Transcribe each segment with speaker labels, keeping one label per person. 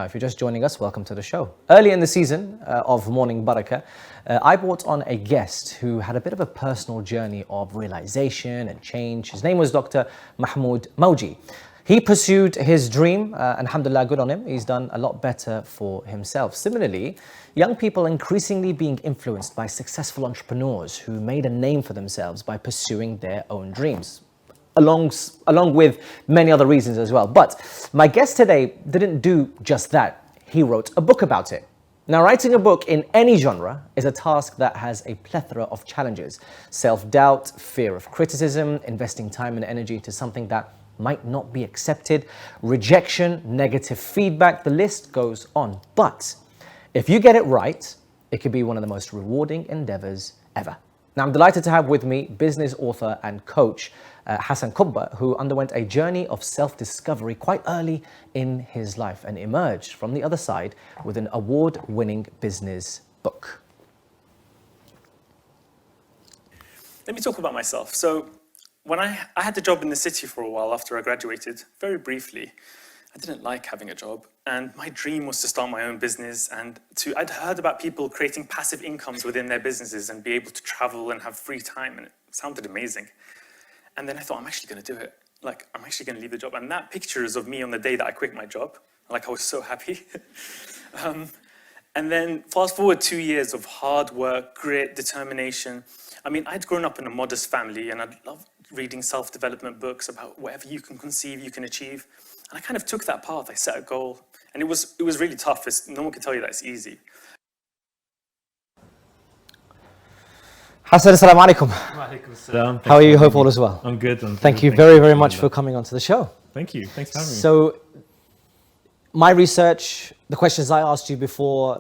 Speaker 1: Now, if you're just joining us, welcome to the show. Early in the season of Morning Barakah, I brought on a guest who had a bit of a personal journey of realization and change. His name was Dr. Mahmoud Mawji. He pursued his dream, alhamdulillah, good on him. He's done a lot better for himself. Similarly, young people increasingly being influenced by successful entrepreneurs who made a name for themselves by pursuing their own dreams, along with many other reasons as well. But my guest today didn't do just that. He wrote a book about it. Now, writing a book in any genre is a task that has a plethora of challenges. Self-doubt, fear of criticism, investing time and energy into something that might not be accepted, rejection, negative feedback, the list goes on. But if you get it right, it could be one of the most rewarding endeavors ever. Now, I'm delighted to have with me business author and coach Hasan, who underwent a journey of self-discovery quite early in his life and emerged from the other side with an award-winning business book.
Speaker 2: Let me talk about myself. So when I had a job in the city for a while after I graduated, very briefly. I didn't like having a job, and my dream was to start my own business I'd heard about people creating passive incomes within their businesses and be able to travel and have free time, and it sounded amazing. And then I thought, I'm actually going to do it. Like, I'm actually going to leave the job. And that picture is of me on the day that I quit my job. Like, I was so happy. And then fast forward 2 years of hard work, grit, determination. I mean, I'd grown up in a modest family, and I'd loved reading self-development books about whatever you can conceive, you can achieve. And I kind of took that path. I set a goal, and it was really tough. No one can tell you that it's easy.
Speaker 1: Hasan, assalamu alaikum. How are you? Hope all is well.
Speaker 3: I'm good.
Speaker 1: Thank you very much for coming onto the show.
Speaker 3: Thank you. Thanks for having me.
Speaker 1: So, my research, the questions I asked you before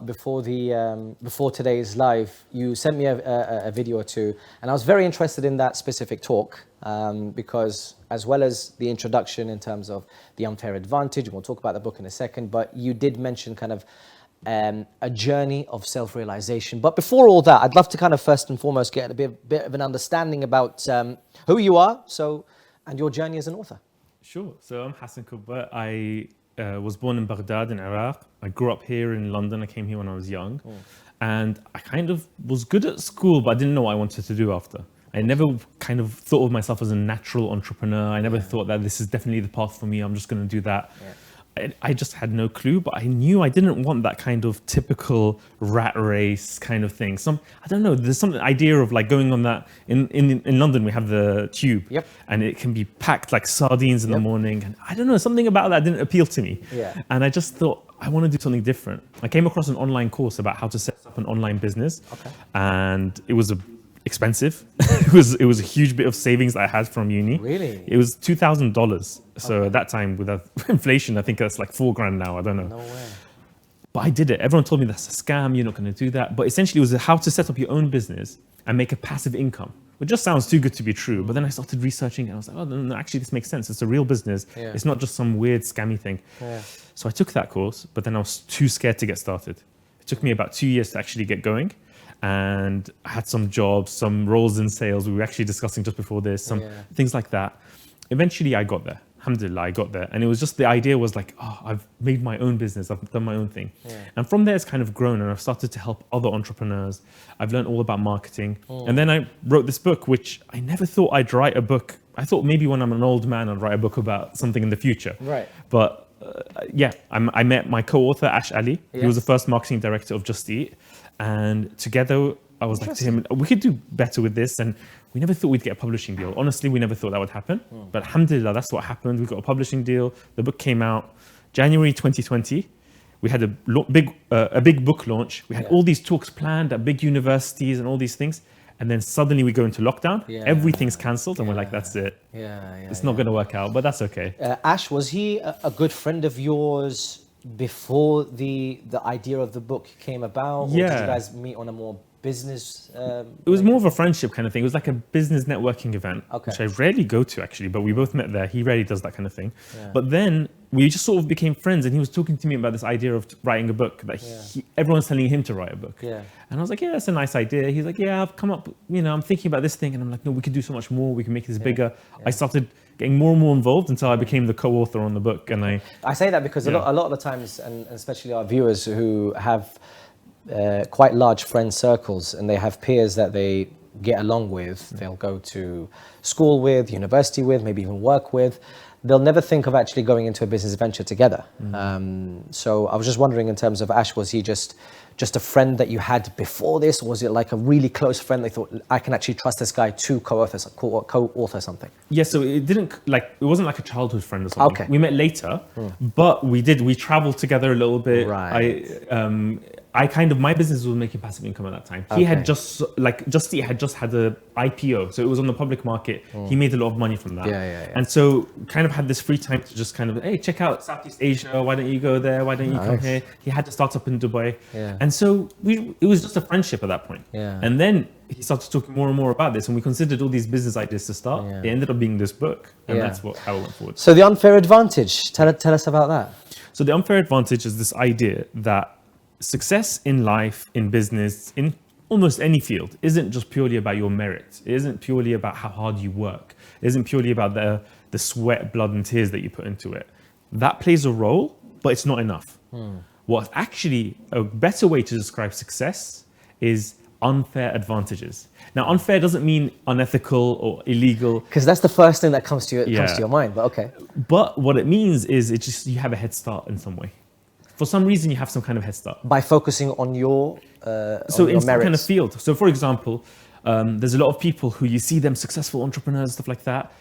Speaker 1: today's live, you sent me a video or two, and I was very interested in that specific talk because, as well as the introduction in terms of the unfair advantage, we'll talk about the book in a second, but you did mention kind of a journey of self-realization. But before all that, I'd love to kind of first and foremost get a bit of an understanding about who you are, and your journey as an author.
Speaker 3: Sure. So I'm Hasan Kubba. I was born in Baghdad in Iraq. I grew up here in London. I came here when I was young. And I kind of was good at school, but I didn't know what I wanted to do after. I never kind of thought of myself as a natural entrepreneur. I never thought that this is definitely the path for me. I'm just going to do that. I just had no clue, but I knew I didn't want that kind of typical rat race kind of thing. I don't know, there's some idea of like going on that, in London we have the tube, and it can be packed like sardines in the morning, and I don't know, something about that didn't appeal to me. And I just thought, I want to do something different. I came across an online course about how to set up an online business, and it was expensive. it was a huge bit of savings that I had from uni.
Speaker 1: Really?
Speaker 3: It was $2,000. So at that time, with inflation, I think that's like $4,000 now. I don't know.
Speaker 1: No way.
Speaker 3: But I did it. Everyone told me that's a scam. You're not going to do that. But essentially, it was how to set up your own business and make a passive income. It just sounds too good to be true. But then I started researching, and I was like, oh, no, actually, this makes sense. It's a real business. It's not just some weird scammy thing. So I took that course, but then I was too scared to get started. It took me about 2 years to actually get going. And I had some jobs, some roles in sales. We were actually discussing just before this, some things like that. Eventually, I got there. Alhamdulillah, I got there. And it was just, the idea was like, oh, I've made my own business. I've done my own thing. And from there, it's kind of grown, and I've started to help other entrepreneurs. I've learned all about marketing. And then I wrote this book, which I never thought I'd write a book. I thought maybe when I'm an old man, I'd write a book about something in the future. But I met my co-author, Ash Ali. He was the first marketing director of Just Eat. And together, I was like to him, we could do better with this. And we never thought we'd get a publishing deal. Honestly, we never thought that would happen. But alhamdulillah, that's what happened. We got a publishing deal. The book came out January 2020. We had a big book launch. We had all these talks planned at big universities and all these things. And then suddenly we go into lockdown. Everything's cancelled. And we're like, that's it. It's not going to work out, but that's okay.
Speaker 1: Ash, was he a good friend of yours before the idea of the book came about? Or did you guys meet on a more business?
Speaker 3: It was more of a friendship kind of thing. It was like a business networking event,
Speaker 1: Okay.
Speaker 3: which I rarely go to actually, but we both met there. He rarely does that kind of thing.
Speaker 1: Yeah.
Speaker 3: But then we just sort of became friends, and he was talking to me about this idea of writing a book that everyone's telling him to write a book.
Speaker 1: Yeah.
Speaker 3: And I was like, yeah, that's a nice idea. He's like, yeah, I've come up, I'm thinking about this thing. And I'm like, no, we could do so much more. We can make this bigger. I started getting more and more involved until I became the co-author on the book. And
Speaker 1: I say that because a lot of the times, and especially our viewers who have quite large friend circles and they have peers that they get along with, they'll go to school with, university with, maybe even work with, they'll never think of actually going into a business venture together. So I was just wondering, in terms of Ash, was he just a friend that you had before this, or was it like a really close friend they thought, I can actually trust this guy to co-author something?
Speaker 3: Yeah, so it wasn't like a childhood friend or something.
Speaker 1: Okay.
Speaker 3: We met later, but we traveled together a little bit.
Speaker 1: Right.
Speaker 3: My business was making passive income at that time. He had just had a IPO, so it was on the public market. He made a lot of money from that.
Speaker 1: Yeah.
Speaker 3: And so kind of had this free time to just kind of, hey, check out Southeast Asia. Why don't you go there? Why don't you come here? He had to start up in Dubai.
Speaker 1: Yeah.
Speaker 3: And so it was just a friendship at that point.
Speaker 1: Yeah.
Speaker 3: And then he started talking more and more about this, and we considered all these business ideas to start.
Speaker 1: Yeah.
Speaker 3: It ended up being this book, and
Speaker 1: Yeah.
Speaker 3: that's how it went forward.
Speaker 1: So the unfair advantage, tell us about that.
Speaker 3: So the unfair advantage is this idea that success in life, in business, in almost any field, isn't just purely about your merit. It isn't purely about how hard you work. It isn't purely about the sweat, blood, and tears that you put into it. That plays a role, but it's not enough. What's actually a better way to describe success is unfair advantages. Now, unfair doesn't mean unethical or illegal.
Speaker 1: Because that's the first thing that comes to your mind, but okay.
Speaker 3: But what it means is you have a head start in some way. For some reason, you have some kind of head start.
Speaker 1: By focusing on your
Speaker 3: in
Speaker 1: merits.
Speaker 3: some kind of field. So for example, there's a lot of people who you see them successful entrepreneurs, stuff like that.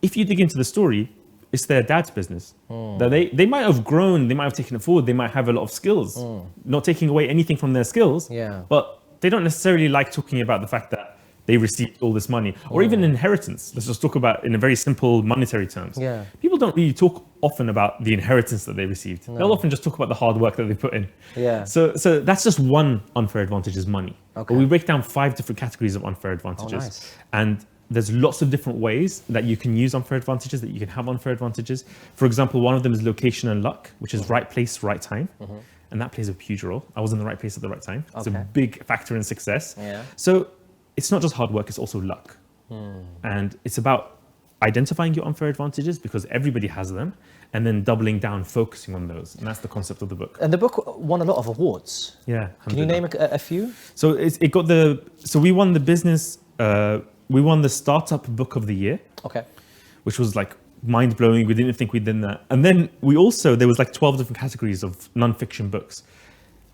Speaker 3: If you dig into the story, it's their dad's business. That they might have grown, they might have taken it forward, they might have a lot of skills, not taking away anything from their skills, but they don't necessarily like talking about the fact that they received all this money, or even inheritance. Let's just talk about in a very simple monetary terms.
Speaker 1: Yeah.
Speaker 3: People don't really talk often about the inheritance that they received. No. They'll often just talk about the hard work that they put in.
Speaker 1: Yeah.
Speaker 3: So that's just one unfair advantage, is money.
Speaker 1: Okay.
Speaker 3: But we break down 5 different categories of unfair advantages.
Speaker 1: Nice.
Speaker 3: And there's lots of different ways that you can use unfair advantages, that you can have unfair advantages. For example, one of them is location and luck, which is right place, right time. And that plays a huge role. I was in the right place at the right time. It's a big factor in success.
Speaker 1: Yeah.
Speaker 3: So it's not just hard work, it's also luck. And it's about identifying your unfair advantages, because everybody has them, and then doubling down, focusing on those. And that's the concept of the book.
Speaker 1: And the book won a lot of awards.
Speaker 3: Yeah.
Speaker 1: Can you name a few?
Speaker 3: So we won the business, we won the Startup Book of the Year. Okay. Which was like mind blowing. We didn't think we'd done that. And then there was like 12 different categories of non-fiction books.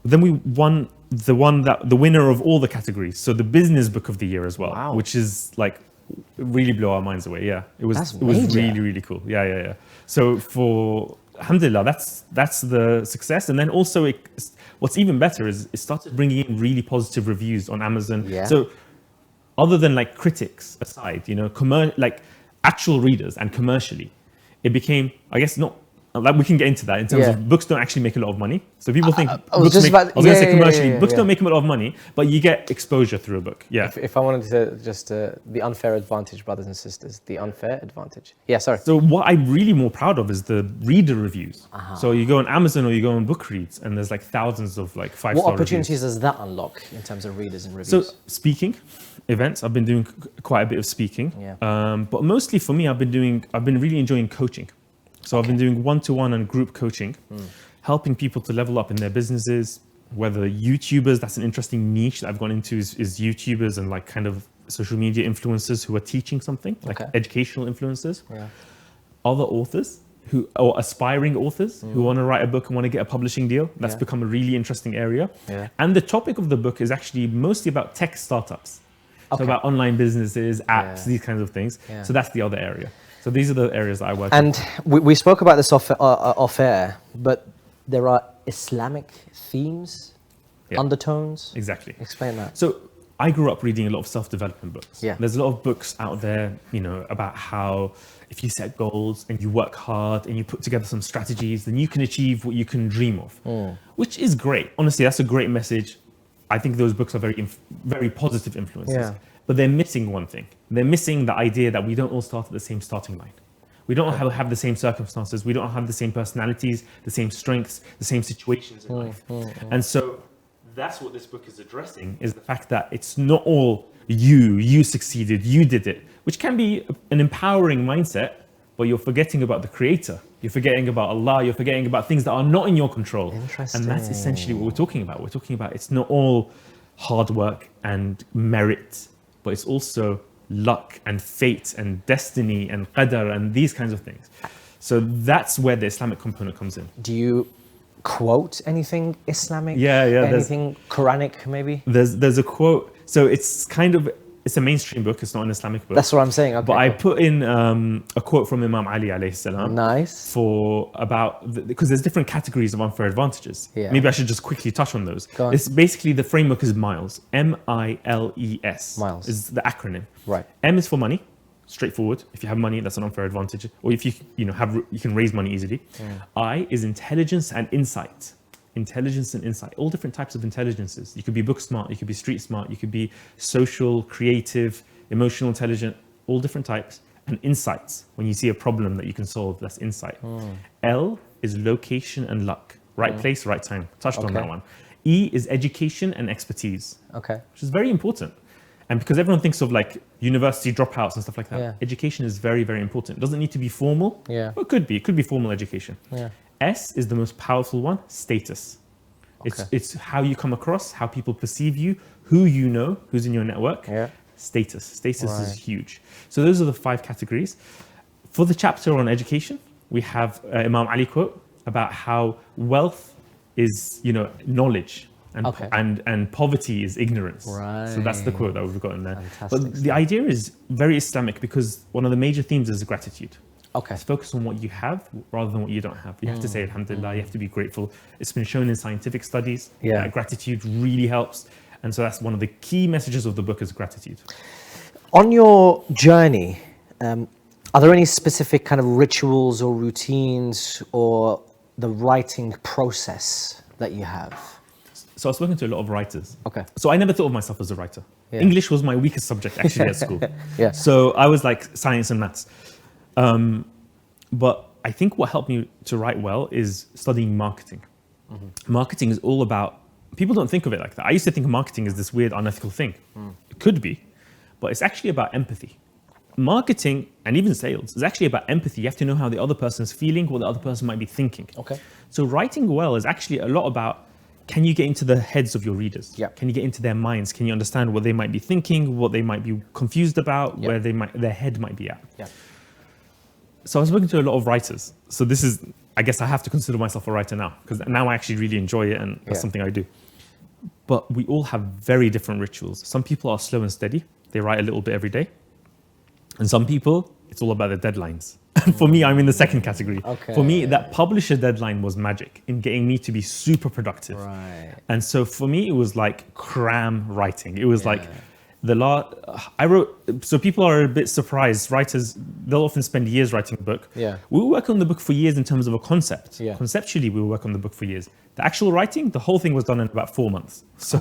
Speaker 3: Then we won the winner of all the categories. So the Business Book of the Year as well, which is like really blow our minds away. Yeah, it was really, really cool. Yeah. So for alhamdulillah, that's the success. And then also what's even better is it started bringing in really positive reviews on Amazon. Yeah. So other than like critics aside, like actual readers and commercially, it became, I guess, not like we can get into that in terms of books don't actually make a lot of money. So people think books don't make a lot of money, but you get exposure through a book. Yeah.
Speaker 1: If I wanted to just the unfair advantage, brothers and sisters, the unfair advantage. Yeah, sorry.
Speaker 3: So what I'm really more proud of is the reader reviews. So you go on Amazon or you go on Bookreads, and there's like thousands of like 5-star
Speaker 1: What opportunities
Speaker 3: reviews.
Speaker 1: does that unlock in terms of readers and reviews?
Speaker 3: So speaking events, I've been doing quite a bit of speaking. Yeah. But mostly for me, I've been really enjoying coaching. So I've been doing one-to-one and group coaching, helping people to level up in their businesses, whether YouTubers, that's an interesting niche that I've gone into, is YouTubers and like kind of social media influencers who are teaching something, like educational influencers. Yeah. Other authors or aspiring authors who want to write a book and want to get a publishing deal. That's become a really interesting area. Yeah. And the topic of the book is actually mostly about tech startups. So about online businesses, apps, these kinds of things. Yeah. So that's the other area. So these are the areas that I work in.
Speaker 1: And we spoke about this off air, but there are Islamic themes, undertones.
Speaker 3: Exactly.
Speaker 1: Explain that.
Speaker 3: So I grew up reading a lot of self-development books.
Speaker 1: Yeah.
Speaker 3: There's a lot of books out there, about how if you set goals and you work hard and you put together some strategies, then you can achieve what you can dream of, which is great. Honestly, that's a great message. I think those books are very positive influences.
Speaker 1: Yeah.
Speaker 3: But they're missing one thing. They're missing the idea that we don't all start at the same starting line. We don't have the same circumstances. We don't have the same personalities, the same strengths, the same situations in life. And so that's what this book is addressing, is the fact that it's not all you succeeded, you did it, which can be an empowering mindset, but you're forgetting about the creator. You're forgetting about Allah. You're forgetting about things that are not in your control.
Speaker 1: Interesting.
Speaker 3: And that's essentially what we're talking about. We're talking about it's not all hard work and merit, but it's also luck and fate and destiny and qadar and these kinds of things. So that's where the Islamic component comes in.
Speaker 1: Do you quote anything Islamic?
Speaker 3: Yeah.
Speaker 1: Anything Quranic, maybe?
Speaker 3: There's a quote. So it's a mainstream book. It's not an Islamic book.
Speaker 1: That's what I'm saying. Okay,
Speaker 3: But I put in a quote from Imam Ali alayhi salam.
Speaker 1: Nice.
Speaker 3: Because there's different categories of unfair advantages.
Speaker 1: Yeah.
Speaker 3: Maybe I should just quickly touch on those.
Speaker 1: Go on.
Speaker 3: It's basically, the framework is MILES. MILES.
Speaker 1: Miles.
Speaker 3: Is the acronym.
Speaker 1: Right.
Speaker 3: M is for money. Straightforward. If you have money, that's an unfair advantage. Or if you can raise money easily. I is intelligence and insight. Intelligence and insight, all different types of intelligences. You could be book smart, you could be street smart, you could be social, creative, emotional, intelligent, all different types. And insights, when you see a problem that you can solve, that's insight. L is location and luck, right place, right time. Touched on that one. E is education and expertise, which is very important. And because everyone thinks of like university dropouts and stuff like that, education is very, very important. It doesn't need to be formal, but it could be formal education. S is the most powerful one, status. It's how you come across, how people perceive you, who you know, who's in your network. Status is huge. So those are the 5 categories. For the chapter on education, we have Imam Ali quote about how wealth is, knowledge, and poverty is ignorance. So that's the quote that we've got in there. But the idea is very Islamic, because one of the major themes is gratitude. It's focus on what you have rather than what you don't have. You have to say alhamdulillah, you have to be grateful. It's been shown in scientific studies that gratitude really helps. And so that's one of the key messages of the book, is gratitude.
Speaker 1: On your journey, are there any specific kind of rituals or routines or the writing process that you have?
Speaker 3: So I was spoken to a lot of writers. So I never thought of myself as a writer. English was my weakest subject actually at school. So I was like science and maths. But I think what helped me to write well is studying marketing. Marketing is all about, people don't think of it like that. I used to think marketing is this weird, unethical thing. It could be, but it's actually about empathy. Marketing and even sales is actually about empathy. You have to know how the other person's feeling, what the other person might be thinking. So writing well is actually a lot about, can you get into the heads of your readers? Can you get into their minds? Can you understand what they might be thinking, what they might be confused about, where their head might be at? So I was speaking to a lot of writers. So this is, I guess I have to consider myself a writer now, because now I actually really enjoy it, and that's something I do. But we all have very different rituals. Some people are slow and steady. They write a little bit every day. And some people, it's all about the deadlines. And for me, I'm in the second category. For me, that publisher deadline was magic in getting me to be super productive. And so for me, it was like cram writing. It was like I wrote, so people are a bit surprised. Writers, they'll often spend years writing a book. We will work on the book for years in terms of a concept. Conceptually, we will work on the book for years. The actual writing, the whole thing was done in about 4 months. So,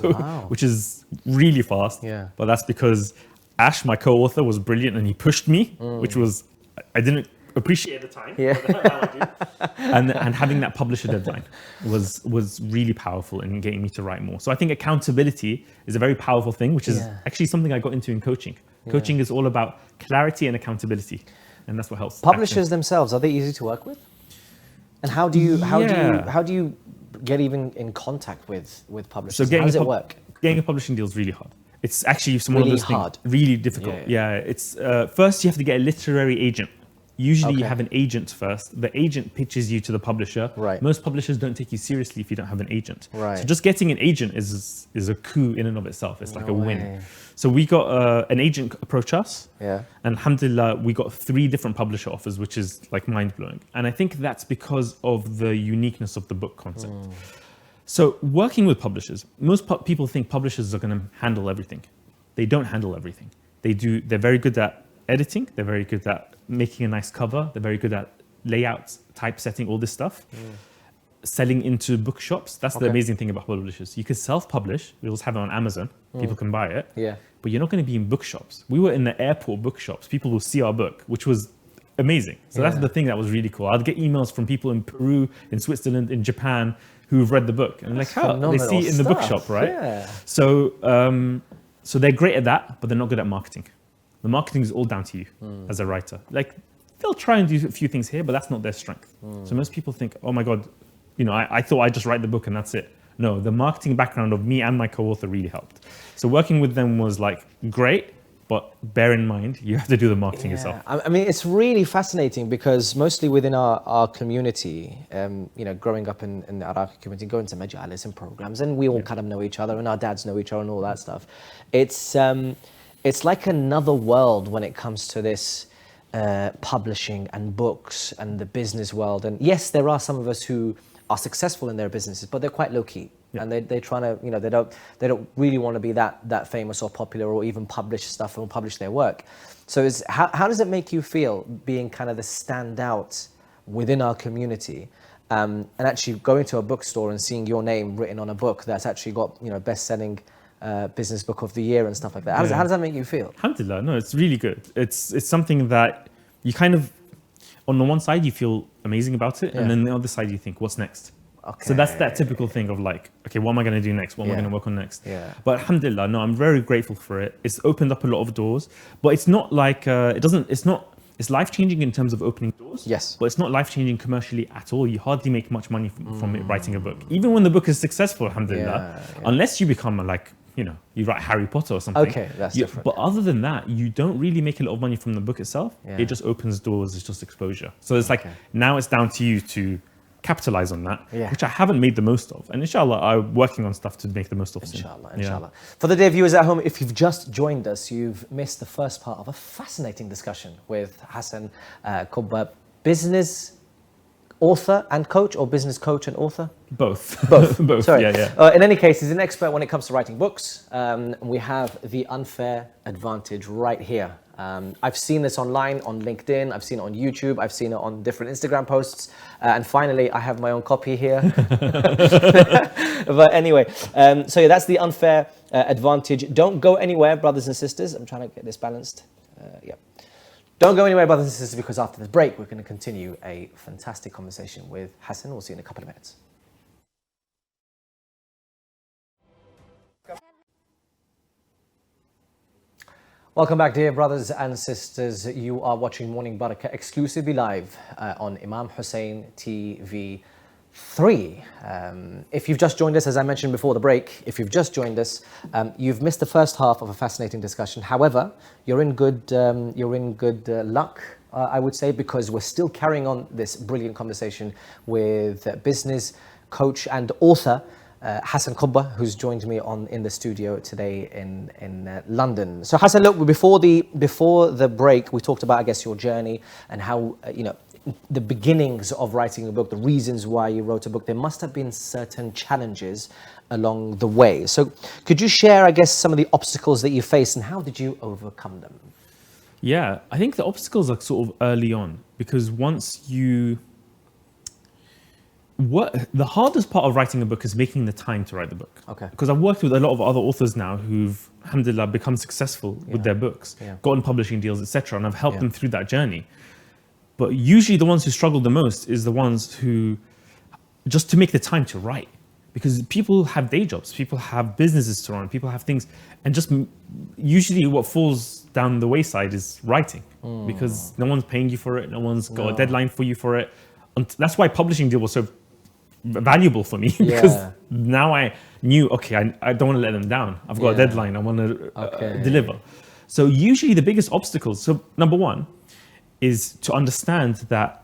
Speaker 3: which is really fast. But that's because Ash, my co-author, was brilliant, and he pushed me, which was, I didn't appreciate at the time. Now I do. And having that publisher deadline was really powerful in getting me to write more. So I think accountability is a very powerful thing, which is actually something I got into in coaching. Coaching is all about clarity and accountability, and that's what helps.
Speaker 1: Publishers themselves, are they easy to work with? And how do you get even in contact with publishers?
Speaker 3: So
Speaker 1: how does it work?
Speaker 3: Getting a publishing deal is really hard. It's actually one of those things, really difficult. It's first you have to get a literary agent. Usually you have an agent first. The agent pitches you to the publisher. Most publishers don't take you seriously if you don't have an agent. So just getting an agent is a coup in and of itself. It's like a win. So we got an agent approach us. And alhamdulillah, we got 3 different publisher offers, which is like mind-blowing. And I think that's because of the uniqueness of the book concept. So working with publishers, most people think publishers are going to handle everything. They don't handle everything. They're very good at editing. They're very good at making a nice cover. They're very good at layouts, typesetting, all this stuff. selling into bookshops. That's the
Speaker 1: Okay.
Speaker 3: amazing thing about publishers. You could self-publish. We'll just have it on Amazon. People can buy it.
Speaker 1: Yeah.
Speaker 3: But you're not going to be in bookshops. We were in the airport bookshops. People will see our book, which was amazing. So that's
Speaker 1: Yeah.
Speaker 3: the thing that was really cool. I'd get emails from people in Peru, in Switzerland, in Japan, who've read the book. And I'm like, how? They
Speaker 1: Phenomenal
Speaker 3: see it in the
Speaker 1: stuff.
Speaker 3: bookshop, right?
Speaker 1: Yeah.
Speaker 3: So, so they're great at that, but they're not good at marketing. The marketing is all down to you as a writer. Like, they'll try and do a few things here, but that's not their strength. So most people think, oh my God, I thought I'd just write the book and that's it. No, the marketing background of me and my co-author really helped. So working with them was like great, but bear in mind, you have to do the marketing yourself.
Speaker 1: I mean, it's really fascinating because mostly within our community, growing up in the Iraqi community, going to majalis and programs, and we all kind of know each other, and our dads know each other and all that stuff. It's like another world when it comes to this publishing and books and the business world. And yes, there are some of us who are successful in their businesses, but they're quite low key. Yeah. And they're trying to, they don't really want to be that famous or popular or even publish stuff or publish their work. So how does it make you feel being kind of the standout within our community, and actually going to a bookstore and seeing your name written on a book that's actually got, best-selling business book of the year and stuff like that? How does that make you feel?
Speaker 3: Alhamdulillah, no, it's really good. It's something that you kind of, on the one side you feel amazing about it, and then the other side you think, what's next? Okay. So that's that typical thing of like, okay, what am I going to do next? What am I going to work on next? Yeah. But alhamdulillah, no, I'm very grateful for it. It's opened up a lot of doors, but it's not like, it's life-changing in terms of opening doors. Yes. But it's not life-changing commercially at all. You hardly make much money from it, writing a book. Even when the book is successful, alhamdulillah, unless you become you write Harry Potter or something. Okay, that's different. But other than that, you don't really make a lot of money from the book itself. Yeah. It just opens doors, it's just exposure. So it's like, now it's down to you to capitalize on that, which I haven't made the most of. And inshallah, I'm working on stuff to make the most of it.
Speaker 1: Inshallah. For the dear viewers at home, if you've just joined us, you've missed the first part of a fascinating discussion with Hasan Kubba, business author and coach, or business coach and author?
Speaker 3: Both.
Speaker 1: Both. Sorry.
Speaker 3: Yeah.
Speaker 1: In any case, he's an expert when it comes to writing books. We have the unfair advantage right here. I've seen this online on LinkedIn, I've seen it on YouTube, I've seen it on different Instagram posts, and finally I have my own copy here. But anyway, so that's the unfair advantage. Don't go anywhere, brothers and sisters. I'm trying to get this balanced. Don't go anywhere, brothers and sisters, because after the break we're going to continue a fantastic conversation with Hasan. We'll see you in a couple of minutes. Welcome back, dear brothers and sisters. You are watching Morning Barakah exclusively live on Imam Hussein TV 3. If you've just joined us, as I mentioned before the break, if you've just joined us, you've missed the first half of a fascinating discussion. However, you're in good luck, I would say, because we're still carrying on this brilliant conversation with business coach and author Hasan Kubba, who's joined me in the studio today in London. So Hasan, look, before the break, we talked about, I guess, your journey and how the beginnings of writing a book, the reasons why you wrote a book. There must have been certain challenges along the way. So could you share, I guess, some of the obstacles that you faced and how did you overcome them?
Speaker 3: Yeah, I think the obstacles are sort of early on, because the hardest part of writing a book is making the time to write the book. Okay. Because I've worked with a lot of other authors now who've, alhamdulillah, become successful with their books, gotten publishing deals, etc., and I've helped them through that journey. But usually the ones who struggle the most is the ones who, just to make the time to write. Because people have day jobs, people have businesses to run, people have things, and just usually what falls down the wayside is writing, because no one's paying you for it, no one's got a deadline for you for it. And that's why publishing deal was so valuable for me, because now I knew, okay, I don't want to let them down. I've got a deadline, I want to deliver. So usually the biggest obstacles, so number one is to understand that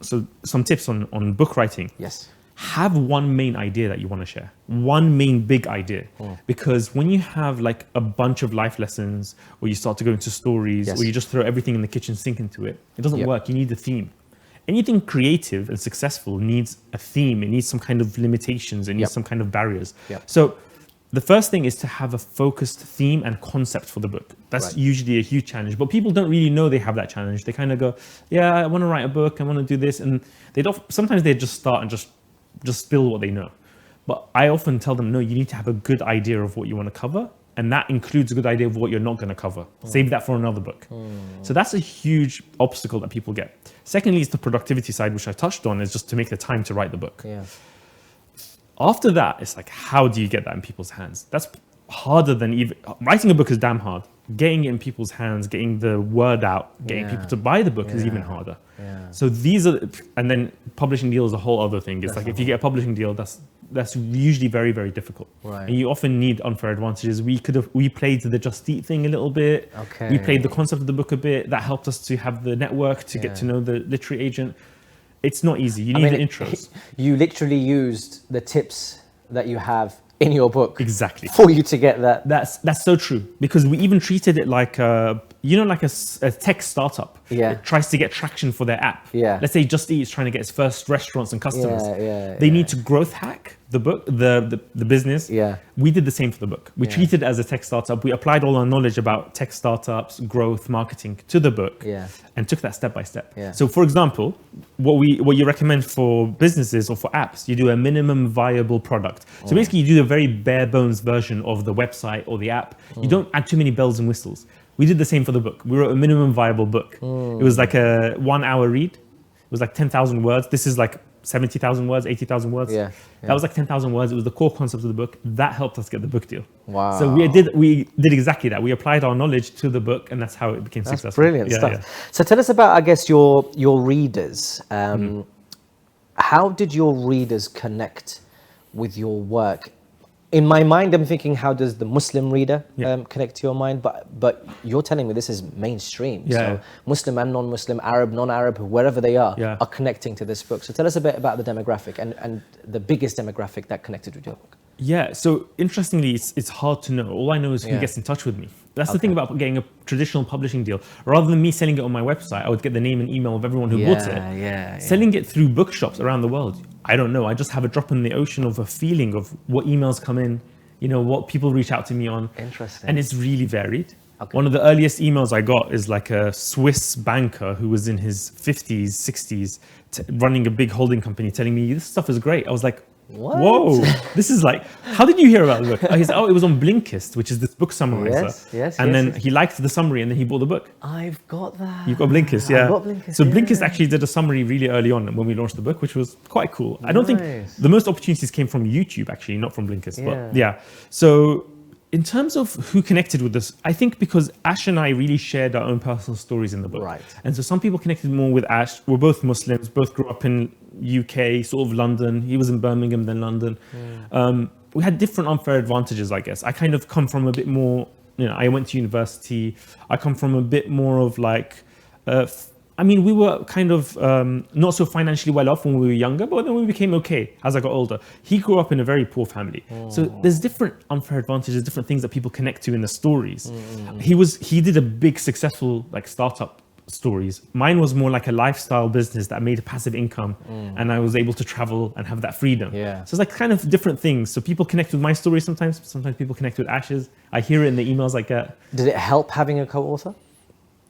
Speaker 3: so some tips on book writing. Yes. Have one main idea that you want to share, one main big idea. Because when you have like a bunch of life lessons, or you start to go into stories, or you just throw everything in the kitchen sink into it, it doesn't work. You need a theme. Anything creative and successful needs a theme. It needs some kind of limitations. It needs some kind of barriers. So the first thing is to have a focused theme and concept for the book. That's usually a huge challenge, but people don't really know they have that challenge. They kind of go, yeah, I want to write a book, I want to do this. And sometimes they just start and just just spill what they know. But I often tell them, no, you need to have a good idea of what you want to cover. And that includes a good idea of what you're not going to cover. Save that for another book. So that's a huge obstacle that people get. Secondly, is the productivity side, which I touched on, is just to make the time to write the book.
Speaker 1: Yeah.
Speaker 3: After that, it's like, how do you get that in people's hands? That's harder than even writing a book is damn hard. Getting it in people's hands, getting the word out, getting people to buy the book is even harder.
Speaker 1: Yeah.
Speaker 3: So these are, and then publishing deal is a whole other thing. It's like if you get a publishing deal, that's usually very, very difficult.
Speaker 1: Right.
Speaker 3: And you often need unfair advantages. We played the Just Eat thing a little bit.
Speaker 1: Okay.
Speaker 3: We played the concept of the book a bit. That helped us to have the network to get to know the literary agent. It's not easy. You need the intros.
Speaker 1: You literally used the tips that you have in your book.
Speaker 3: Exactly.
Speaker 1: For you to get that.
Speaker 3: That's so true, because we even treated it like like a tech startup.
Speaker 1: Yeah.
Speaker 3: It tries to get traction for their app.
Speaker 1: Yeah.
Speaker 3: Let's say Just Eat is trying to get its first restaurants and customers. They
Speaker 1: Yeah.
Speaker 3: need to growth hack the book, the business.
Speaker 1: Yeah.
Speaker 3: We did the same for the book. We treated it as a tech startup. We applied all our knowledge about tech startups, growth, marketing to the book.
Speaker 1: Yeah.
Speaker 3: And took that step by step.
Speaker 1: Yeah.
Speaker 3: So for example, what you recommend for businesses or for apps, you do a minimum viable product. So basically you do a very bare bones version of the website or the app. You don't add too many bells and whistles. We did the same for the book. We wrote a minimum viable book. It was like a 1 hour read. It was like 10,000 words. This is like 70,000 words, 80,000 words.
Speaker 1: Yeah.
Speaker 3: That was like 10,000 words. It was the core concept of the book. That helped us get the book deal.
Speaker 1: Wow.
Speaker 3: So we did exactly that. We applied our knowledge to the book, and that's how it became
Speaker 1: That's
Speaker 3: successful.
Speaker 1: brilliant stuff. So tell us about, I guess, your readers. How did your readers connect with your work? In my mind, I'm thinking, how does the Muslim reader connect to your mind? But you're telling me this is mainstream.
Speaker 3: Yeah.
Speaker 1: So Muslim and non-Muslim, Arab, non-Arab, wherever they are connecting to this book. So tell us a bit about the demographic and the biggest demographic that connected with your book.
Speaker 3: Yeah, so interestingly, it's hard to know. All I know is who gets in touch with me. That's the thing about getting a traditional publishing deal. Rather than me selling it on my website, I would get the name and email of everyone who bought it. Selling it through bookshops around the world, I don't know. I just have a drop in the ocean of a feeling of what emails come in, what people reach out to me on.
Speaker 1: Interesting.
Speaker 3: And it's really varied.
Speaker 1: Okay.
Speaker 3: One of the earliest emails I got is like a Swiss banker who was in his 50s, 60s, running a big holding company telling me, this stuff is great. I was like,
Speaker 1: what?
Speaker 3: Whoa, this is like, how did you hear about the book? He said, it was on Blinkist, which is this book summarizer.
Speaker 1: Yes.
Speaker 3: And then he liked the summary and then he bought the book.
Speaker 1: I've got that.
Speaker 3: You've got Blinkist, yeah.
Speaker 1: I've got Blinkist,
Speaker 3: so Blinkist actually did a summary really early on when we launched the book, which was quite cool. I don't think the most opportunities came from YouTube, actually, not from Blinkist. But yeah. So in terms of who connected with us, I think because Ash and I really shared our own personal stories in the book.
Speaker 1: Right.
Speaker 3: And so some people connected more with Ash. We're both Muslims, both grew up in UK, sort of London. He was in Birmingham, then London. We had different unfair advantages, I guess. I kind of come from a bit more, I went to university. I come from a bit more of like, we were kind of not so financially well off when we were younger, but then we became okay as I got older. He grew up in a very poor family. So there's different unfair advantages, different things that people connect to in the stories. He did a big successful like startup stories. Mine was more like a lifestyle business that made a passive income and I was able to travel and have that freedom.
Speaker 1: Yeah.
Speaker 3: So it's like kind of different things. So people connect with my story sometimes people connect with Ash's. I hear it in the emails I get.
Speaker 1: Did it help having a co-author?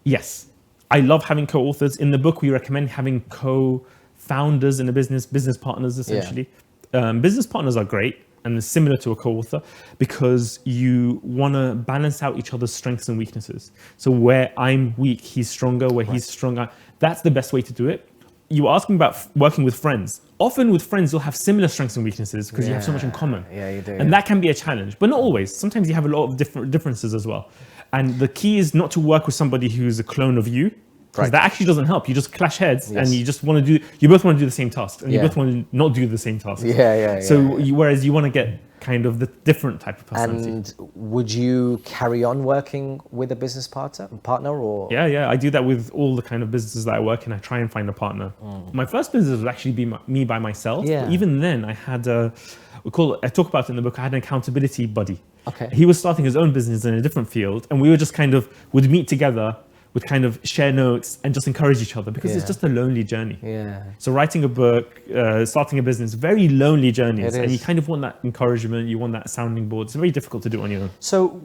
Speaker 3: Yes. I love having co-authors. In the book, we recommend having co-founders in a business partners essentially. Business partners are great and they're similar to a co-author because you want to balance out each other's strengths and weaknesses. So where I'm weak, he's stronger. Where he's stronger, that's the best way to do it. You were asking about working with friends. Often with friends, you'll have similar strengths and weaknesses because you have so much in common.
Speaker 1: Yeah, you do.
Speaker 3: And that can be a challenge, but not always. Sometimes you have a lot of differences as well. And the key is not to work with somebody who's a clone of you, because that actually doesn't help. You just clash heads and you just want to you both want to do the same task and you both want to not do the same task. Whereas you want to get kind of the different type of personality.
Speaker 1: And would you carry on working with a business partner or?
Speaker 3: Yeah, I do that with all the kind of businesses that I work in. I try and find a partner. My first business would actually be me by myself.
Speaker 1: Yeah.
Speaker 3: But even then I had I talk about it in the book, I had an accountability buddy.
Speaker 1: Okay.
Speaker 3: He was starting his own business in a different field and we were just would meet together, would kind of share notes and just encourage each other because it's just a lonely journey.
Speaker 1: Yeah.
Speaker 3: So writing a book, starting a business, very lonely journeys.
Speaker 1: It
Speaker 3: And
Speaker 1: is.
Speaker 3: you kind of want that encouragement, you want that sounding board. It's very difficult to do on your own.
Speaker 1: So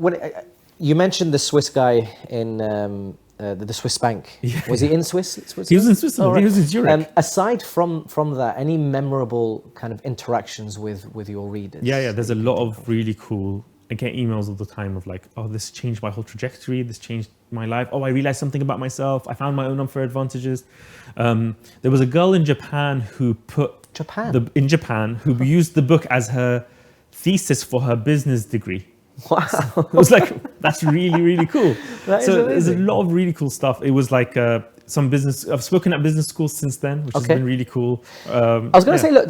Speaker 1: you mentioned the Swiss guy in the Swiss bank. Was he in Switzerland?
Speaker 3: He was in Switzerland.
Speaker 1: Oh, right.
Speaker 3: He was in Zurich.
Speaker 1: Aside from that, any memorable kind of interactions with your readers?
Speaker 3: Yeah. There's a lot of really cool. I get emails all the time of like, oh, this changed my whole trajectory. This changed my life. Oh, I realized something about myself. I found my own unfair advantages. There was a girl in Japan who used the book as her thesis for her business degree.
Speaker 1: Wow.
Speaker 3: It was like, that's really, really cool.
Speaker 1: So
Speaker 3: there's a lot of really cool stuff. It was like some business, I've spoken at business schools since then, which has been really cool.
Speaker 1: I was going to say, look,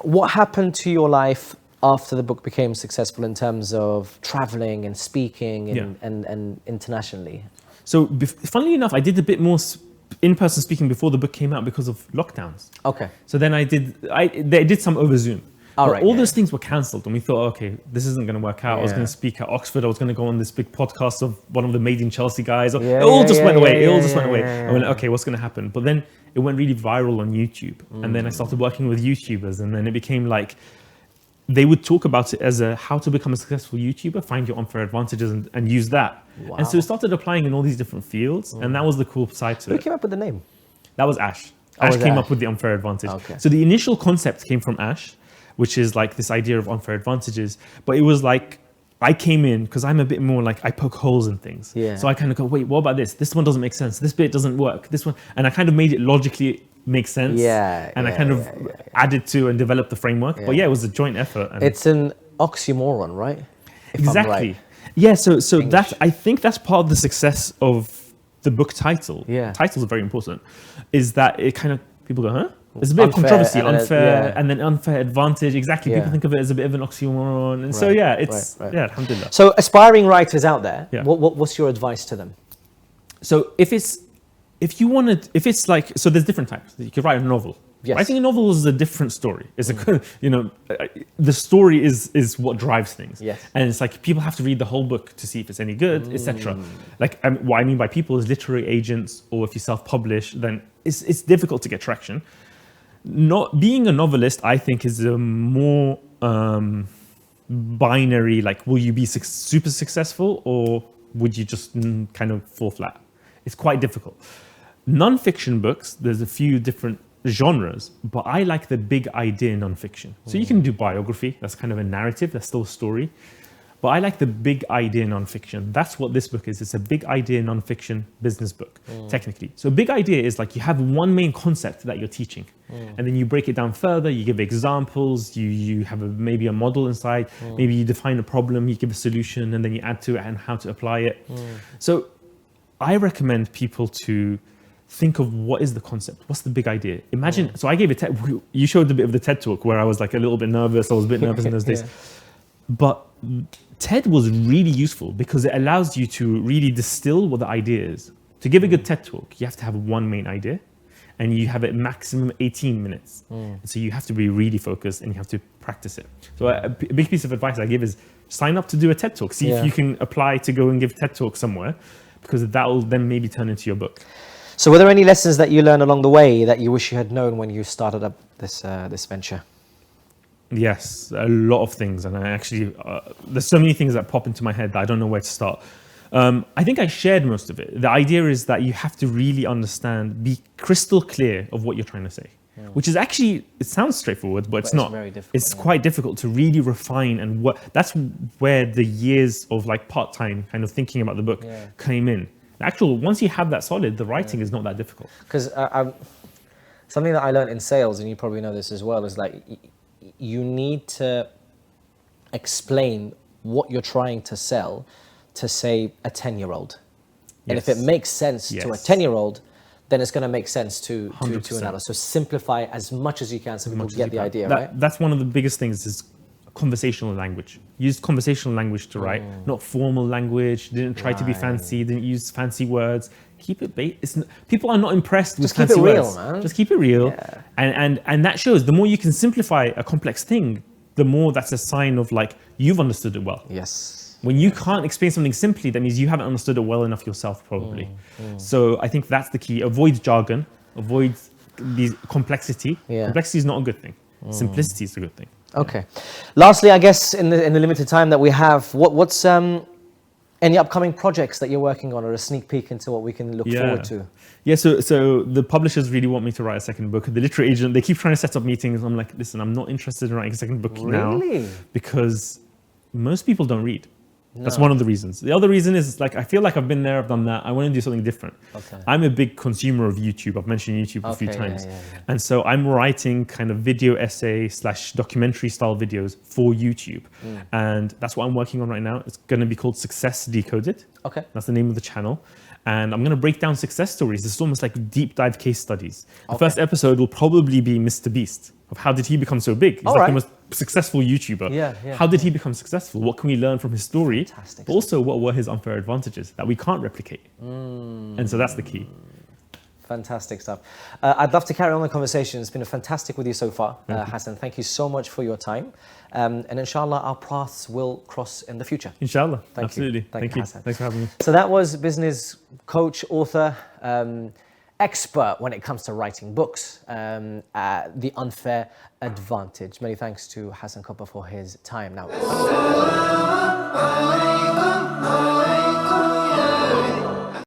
Speaker 1: what happened to your life after the book became successful in terms of traveling and speaking and internationally? So,
Speaker 3: funnily enough, I did a bit more in-person speaking before the book came out because of lockdowns.
Speaker 1: Okay.
Speaker 3: So then I did some over Zoom. All those things were cancelled, and we thought, okay, this isn't going to work out. I was going to speak at Oxford. I was going to go on this big podcast of one of the Made in Chelsea guys. It all just went away. I went, okay, what's going to happen? But then it went really viral on YouTube, and then I started working with YouTubers, and then it became like they would talk about it as how to become a successful YouTuber, find your unfair advantages, and use that. Wow. And so it started applying in all these different fields, and that was the cool side to it.
Speaker 1: Who came up with the name?
Speaker 3: That was Ash. Ash came up with the unfair advantage.
Speaker 1: Okay.
Speaker 3: So the initial concept came from Ash, which is like this idea of unfair advantages. But it was like, I came in, because I'm a bit more like, I poke holes in things.
Speaker 1: Yeah.
Speaker 3: So I kind of go, wait, what about this? This one doesn't make sense. This bit doesn't work. This one, and I kind of made it logically make sense. And I kind of added to and developed the framework. But it was a joint effort. And
Speaker 1: it's an oxymoron, right?
Speaker 3: Exactly. Right. Yeah, so that's, I think that's part of the success of the book title.
Speaker 1: Yeah.
Speaker 3: Titles are very important. Is that it kind of, people go, huh? There's a bit of controversy, unfair, and then unfair advantage. Exactly. People think of it as a bit of an oxymoron. And so, alhamdulillah.
Speaker 1: So aspiring writers out there, what's your advice to them?
Speaker 3: So if it's like, so there's different types. You could write a novel.
Speaker 1: Yes.
Speaker 3: Writing a novel is a different story. It's the story is what drives things.
Speaker 1: Yes.
Speaker 3: And it's like people have to read the whole book to see if it's any good, etc. Like what I mean by people is literary agents, or if you self-publish, then it's difficult to get traction. Not being a novelist, I think, is a more binary. Like, will you be super successful, or would you just kind of fall flat? It's quite difficult. Non-fiction books, there's a few different genres, but I like the big idea non-fiction. So you can do biography, that's kind of a narrative, that's still a story. But I like the big idea non-fiction. That's what this book is. It's a big idea non-fiction business book, technically. So a big idea is like you have one main concept that you're teaching, and then you break it down further, you give examples, you have maybe a model inside, maybe you define a problem, you give a solution, and then you add to it and how to apply it. So I recommend people to think of what is the concept, what's the big idea. Imagine, so I gave a TED, you showed a bit of the TED talk where I was like a little bit nervous, I was a bit nervous in those days. But TED was really useful because it allows you to really distill what the idea is. To give a good TED talk, you have to have one main idea, and you have it maximum 18 minutes. So you have to be really focused and you have to practice it. So a big piece of advice I give is sign up to do a TED talk. See if you can apply to go and give TED talk somewhere, because that will then maybe turn into your book.
Speaker 1: So were there any lessons that you learned along the way that you wish you had known when you started up this venture?
Speaker 3: Yes, a lot of things. And I actually, there's so many things that pop into my head that I don't know where to start. I think I shared most of it. The idea is that you have to really understand, be crystal clear of what you're trying to say, which is actually, it sounds straightforward, but it's not.
Speaker 1: Very difficult,
Speaker 3: it's quite difficult to really refine, and that's where the years of like part-time kind of thinking about the book came in. Once you have that solid, the writing is not that difficult.
Speaker 1: Because something that I learned in sales, and you probably know this as well, is like you need to explain what you're trying to sell to, say, a 10-year-old. And if it makes sense to a 10-year-old, then it's going to make sense to another. So simplify as much as you can so people get the idea, right?
Speaker 3: That's one of the biggest things is conversational language. Use conversational language to write, not formal language. Didn't try to be fancy, didn't use fancy words. Keep it people are not impressed with fancy words. Just keep it real, man. Just keep it real. And that shows, the more you can simplify a complex thing, the more that's a sign of like, you've understood it well.
Speaker 1: Yes.
Speaker 3: When you can't explain something simply, that means you haven't understood it well enough yourself, probably. So I think that's the key. Avoid jargon, avoid the complexity. Complexity is not a good thing. Simplicity is a good thing.
Speaker 1: Okay. Lastly, I guess in the limited time that we have, what's Any upcoming projects that you're working on, or a sneak peek into what we can look forward to?
Speaker 3: Yeah, so the publishers really want me to write a second book. The literary agent, they keep trying to set up meetings. I'm like, listen, I'm not interested in writing a second book now. Because most people don't read. That's one of the reasons. The other reason is like I feel like I've been there, I've done that. I want to do something different. I'm a big consumer of YouTube. I've mentioned YouTube a few times. And so I'm writing kind of video essay / documentary style videos for YouTube. And that's what I'm working on right now. It's going to be called Success Decoded. That's the name of the channel. And I'm going to break down success stories. This is almost like deep dive case studies. The first episode will probably be Mr. Beast. Of how did he become so big? He's like the most successful YouTuber. How did he become successful? What can we learn from his story? But also, what were his unfair advantages that we can't replicate? And so that's the key.
Speaker 1: Fantastic stuff. I'd love to carry on the conversation. It's been fantastic with you so far, Hasan. Thank you so much for your time. And inshallah, our paths will cross in the future.
Speaker 3: Inshallah. Absolutely. Thank you.
Speaker 1: Hasan.
Speaker 3: Thanks for having me.
Speaker 1: So that was business coach, author, expert when it comes to writing books, The Unfair Advantage. Many thanks to Hasan Kubba for his time. Now.